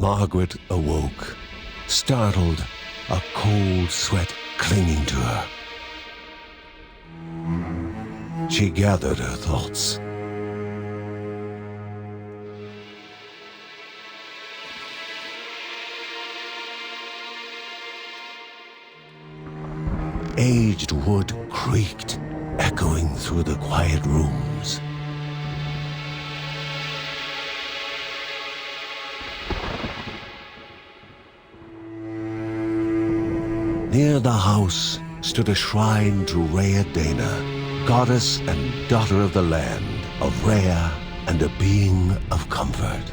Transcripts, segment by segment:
Margaret awoke, startled, a cold sweat clinging to her. She gathered her thoughts. Aged wood creaked, echoing through the quiet rooms. Near the house stood a shrine to Rhea Dana, goddess and daughter of the land, of Rhea and a being of comfort.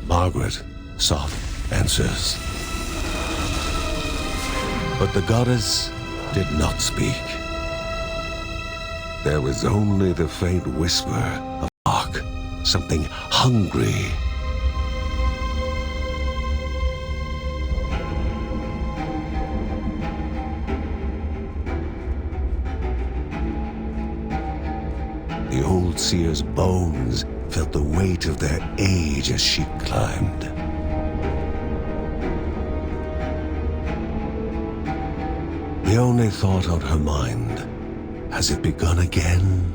Margaret sought answers. But the goddess did not speak. There was only the faint whisper of bark, something hungry. The old seer's bones felt the weight of their age as she climbed. The only thought on her mind, has it begun again?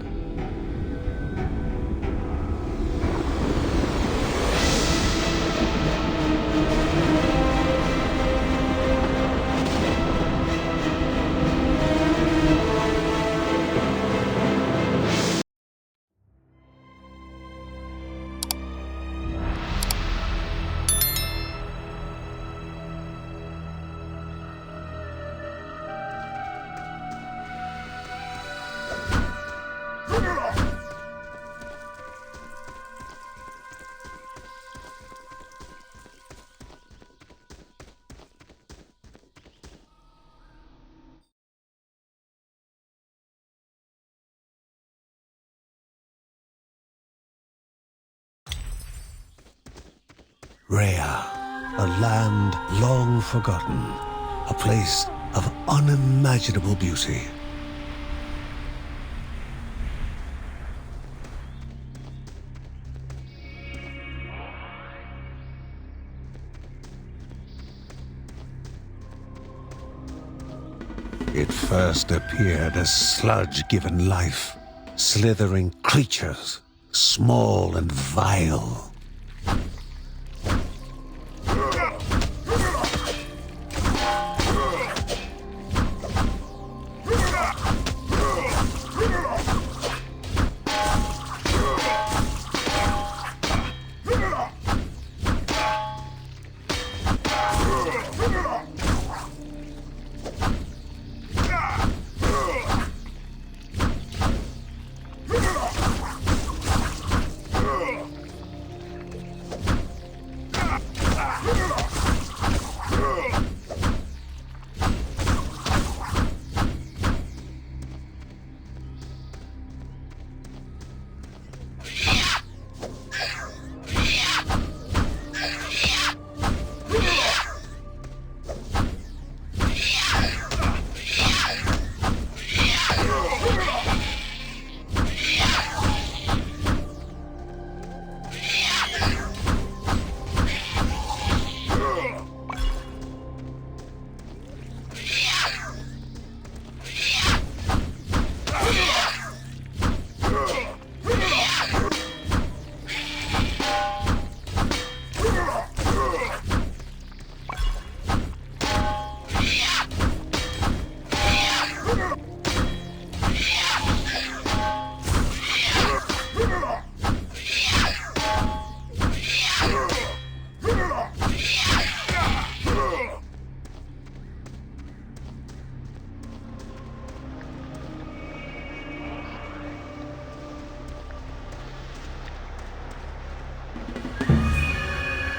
Rhea, a land long forgotten, a place of unimaginable beauty. It first appeared as sludge given life, slithering creatures, small and vile.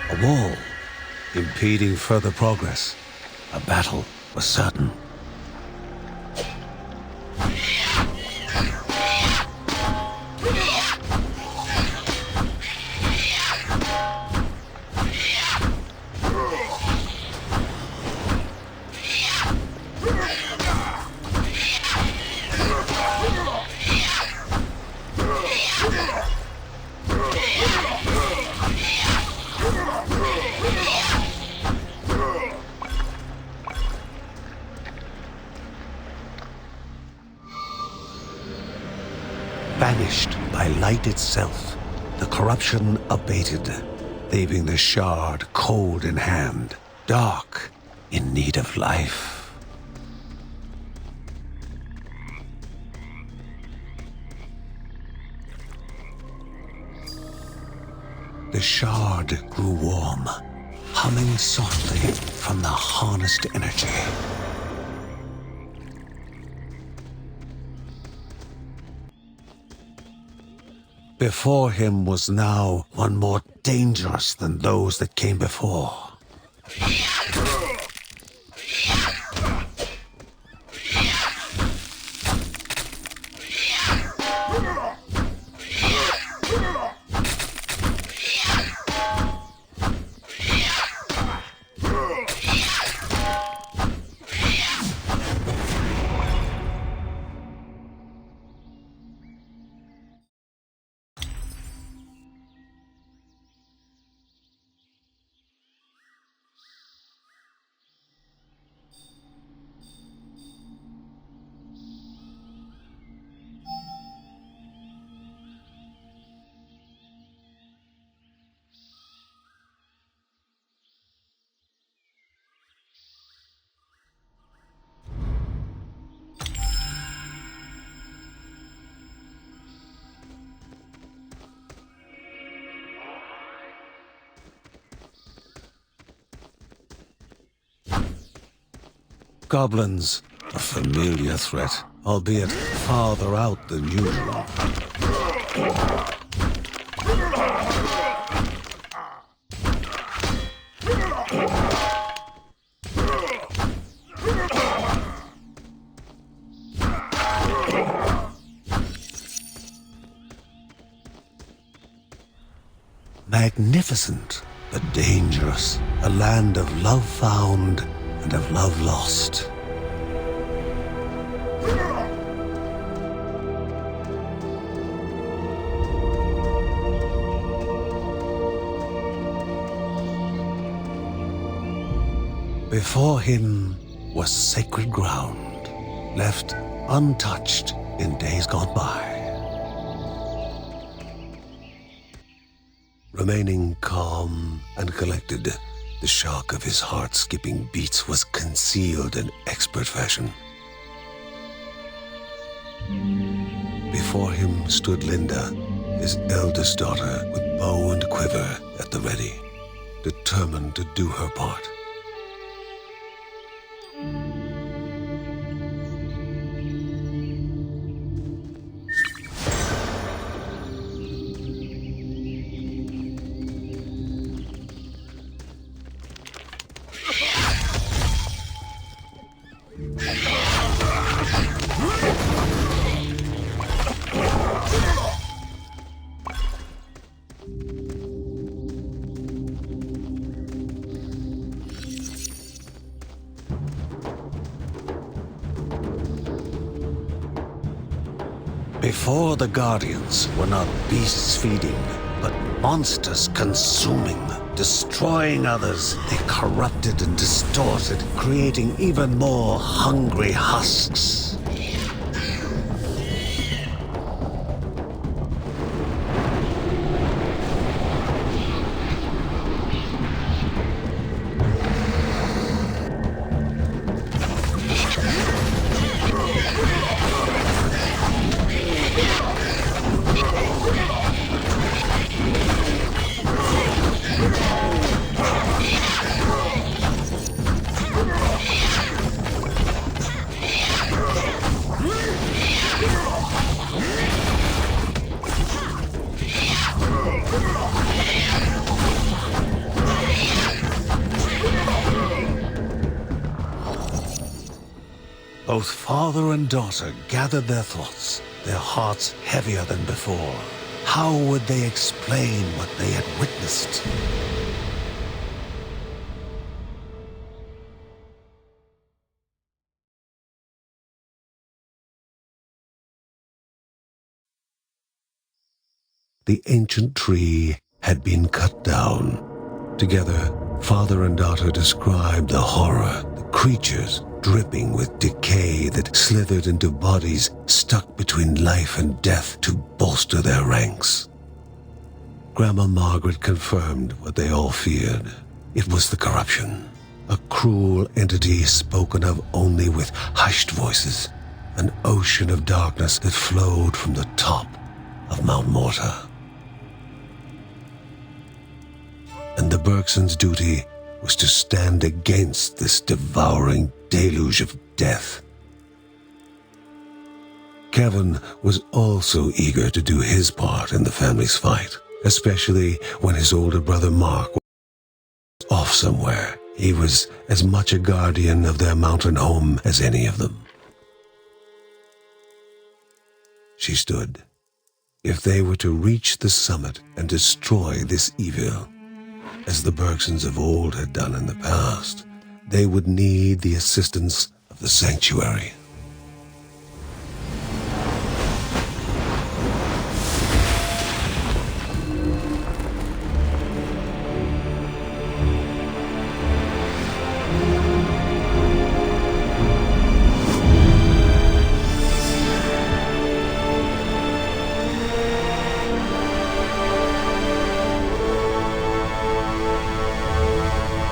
A wall, impeding further progress. A battle was certain. extinguished by light itself, the corruption abated, leaving the shard cold in hand, dark, in need of life. The shard grew warm, humming softly from the harnessed energy. Before him was now one more dangerous than those that came before. Goblins, a familiar threat, albeit farther out than usual. Magnificent, but dangerous, a land of love found and of love lost. Before him was sacred ground, left untouched in days gone by. Remaining calm and collected, the shock of his heart-skipping beats was concealed in expert fashion. Before him stood Linda, his eldest daughter, with bow and quiver at the ready, determined to do her part. Before the Guardians were not beasts feeding, but monsters consuming, destroying others. They corrupted and distorted, creating even more hungry husks. Both father and daughter gathered their thoughts, their hearts heavier than before. How would they explain what they had witnessed? The ancient tree had been cut down. Together, father and daughter described the horror, the creatures dripping with decay that slithered into bodies stuck between life and death to bolster their ranks. Grandma Margaret confirmed what they all feared. It was the corruption, a cruel entity spoken of only with hushed voices, an ocean of darkness that flowed from the top of Mount Morta. And the Bergsons' duty was to stand against this devouring deluge of death. Kevin was also eager to do his part in the family's fight, especially when his older brother Mark was off somewhere. He was as much a guardian of their mountain home as any of them. She stood. If they were to reach the summit and destroy this evil, as the Bergsons of old had done in the past, they would need the assistance of the sanctuary.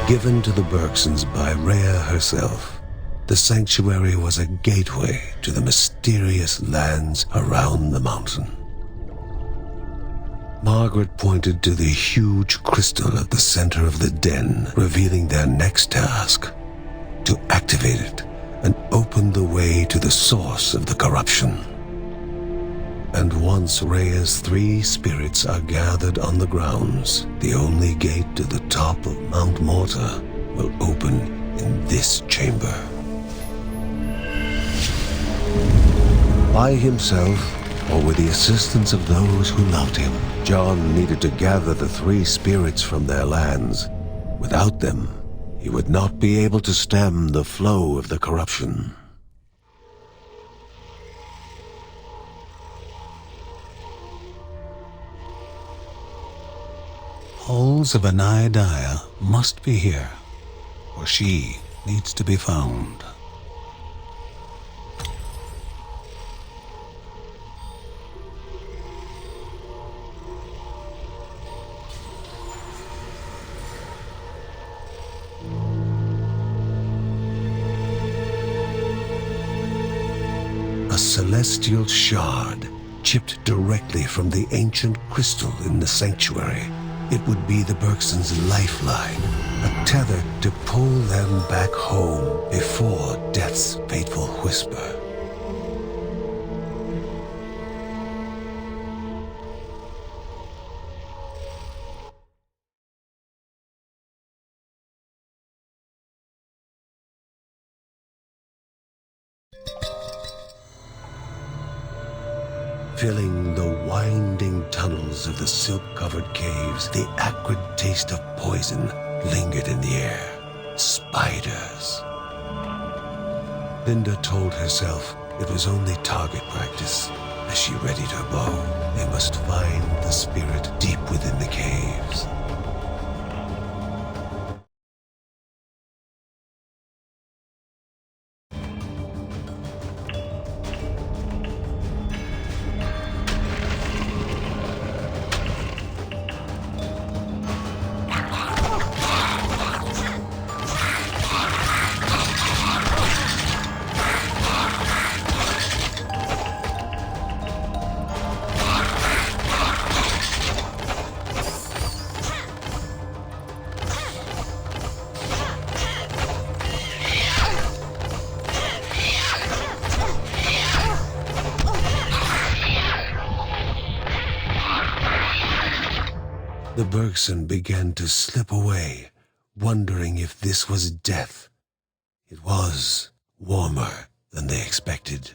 Given to the Bergsons by Rhea herself, the sanctuary was a gateway to the mysterious lands around the mountain. Margaret pointed to the huge crystal at the center of the den, revealing their next task: to activate it and open the way to the source of the corruption. And once Rhea's 3 spirits are gathered on the grounds, the only gate to the top of Mount Morta will open in this chamber. By himself, or with the assistance of those who loved him, John needed to gather the 3 spirits from their lands. Without them, he would not be able to stem the flow of the corruption. Halls of Anaidia must be here, or she needs to be found. A celestial shard chipped directly from the ancient crystal in the sanctuary. It would be the Bergsons' lifeline, a tether to pull them back home before death's fateful whisper. Filling the winding tunnels of the silk-covered caves, the acrid taste of poison lingered in the air. Spiders. Linda told herself it was only target practice. As she readied her bow, they must find the spirit deep within the caves. The Bergson began to slip away, wondering if this was death. It was warmer than they expected.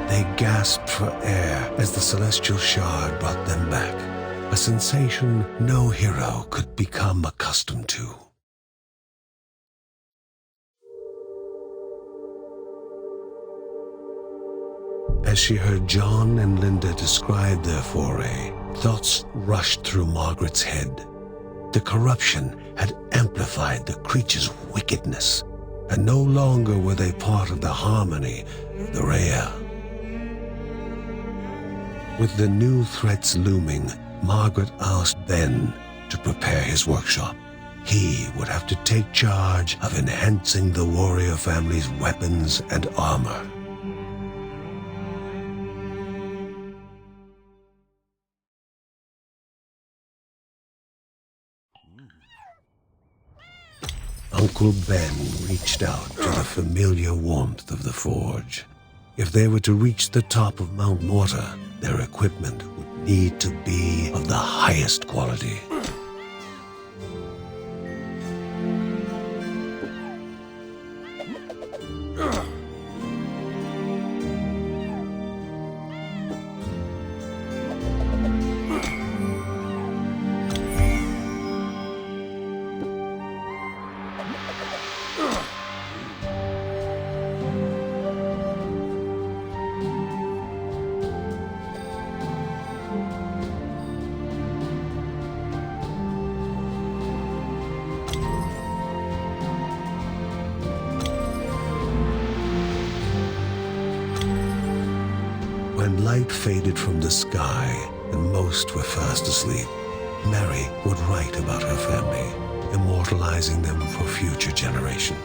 They gasped for air as the celestial shard brought them back, a sensation no hero could become accustomed to. As she heard John and Linda describe their foray, thoughts rushed through Margaret's head. The corruption had amplified the creature's wickedness, and no longer were they part of the harmony of the Rhea. With the new threats looming, Margaret asked Ben to prepare his workshop. He would have to take charge of enhancing the warrior family's weapons and armor. Uncle Ben reached out to the familiar warmth of the forge. If they were to reach the top of Mount Morta, their equipment would need to be of the highest quality. When light faded from the sky and most were fast asleep, Mary would write about her family, immortalizing them for future generations.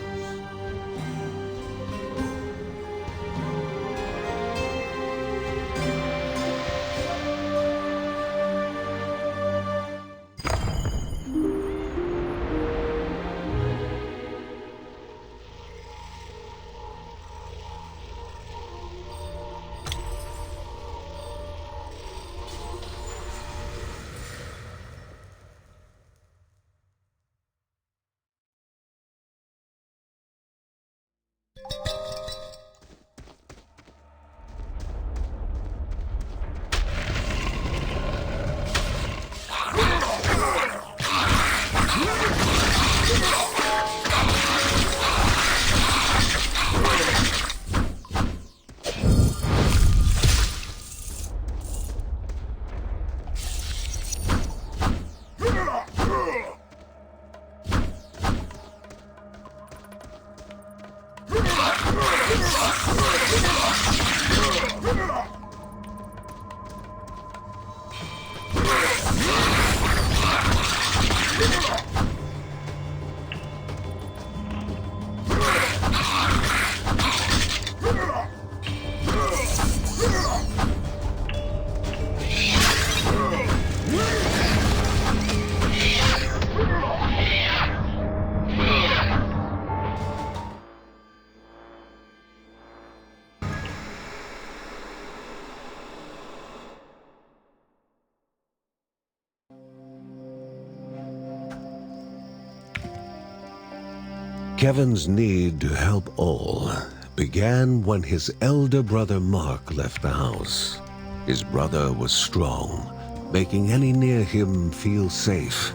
Kevin's need to help all began when his elder brother Mark left the house. His brother was strong, making any near him feel safe.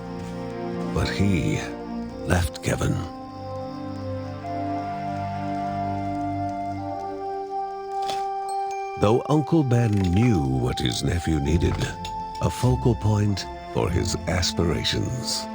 But he left Kevin. Though Uncle Ben knew what his nephew needed, a focal point for his aspirations.